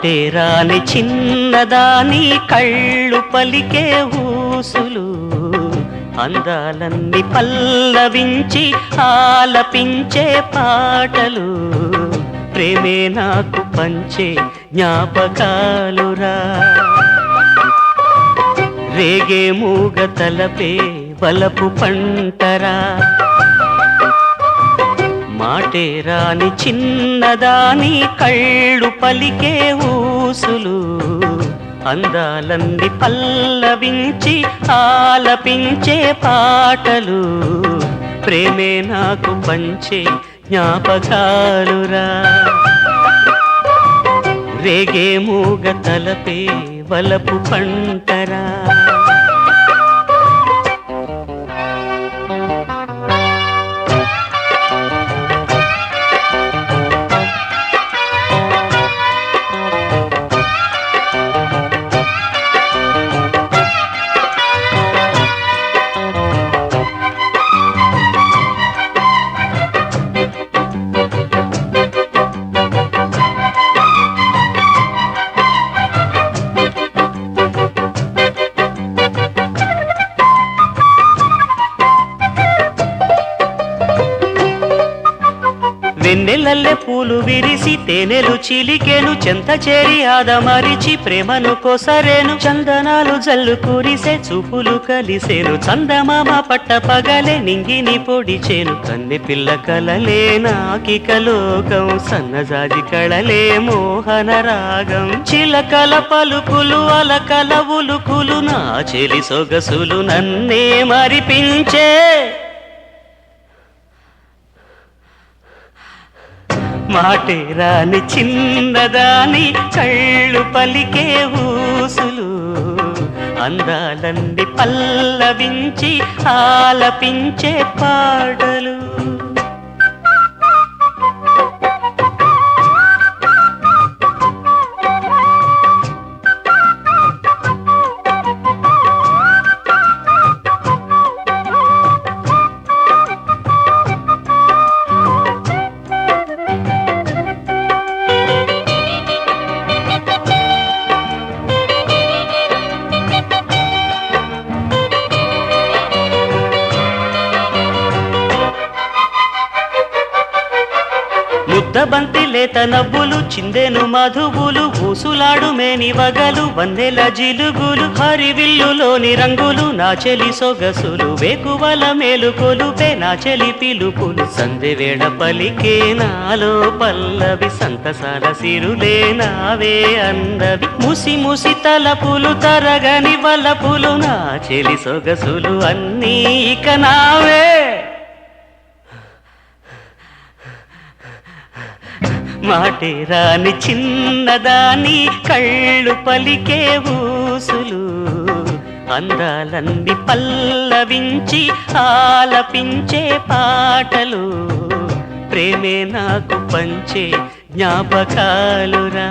మాటే రాని చిన్నదాని కళ్ళు పలికే ఊసులు అందాలన్నీ పల్లవించి ఆలపించే పాటలు ప్రేమే నాకు పంచే జ్ఞాపకాలురా రేగే మూగ తలపే వలపు పంటరా మాటే రాని చిన్నదాని కళ్ళు పలికే ఊసులు అందాలన్నీ పల్లవించి ఆలపించే పాటలు ప్రేమే నాకు పంచే జ్ఞాపకాలురా రేగే మూగ తలపే వలపు పంటరా వెన్నెలల్లె పూలు విరిసి తేనెలు చిలికెను చెంత చేరి ఆదమరిచి ప్రేమను కొసరేను చందనాలు జల్లు కురిసే చూపులు కలిసేను చందమామ పట్ట పగలే నింగిని పొడిచేను కన్నె పిల్ల కలలే నాకిక లోకం సన్నజాజి కళలే మోహన రాగం చిలకల పలుకులు అలకల ఉలుకులు నా చెలి సొగసులు నన్నే మరిపించే మాటే రాని చిన్నదాని కళ్ళు పలికే ఊసులు అందాలన్నీ పల్లవించి ఆలపించే పాటలు ముద్దబంతి లేత నవ్వులు చిందెను మధువులు ఊసులాడు మేని వగలు వన్నెల జిలుగులు హరివిల్లులోని రంగులు నా చెలి సొగసులు వేకువల మేలుకొలుపే నా చెలి పిలుపులు సందెవేళ పలికే నాలో పల్లవి సంతసాల సిరులే నావే అందవి ముసి ముసి తలపులు తరగని వలపులు నా చెలి సొగసులు అన్నీ ఇక నావే మాటే రాని చిన్నదాని కళ్ళు పలికే ఊసులు అందాలన్నీ పల్లవించి ఆలపించే పాటలు ప్రేమే నాకు పంచే జ్ఞాపకాలురా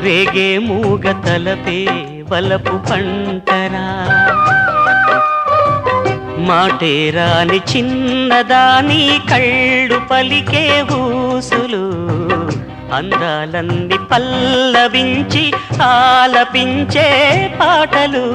రేగే మూగ తలపే వలపు పంటరా మాటే రాని చిన్నదాని కళ్ళు పలికే ఊసులు అందాలన్నీ పల్లవించి ఆలపించే పాటలు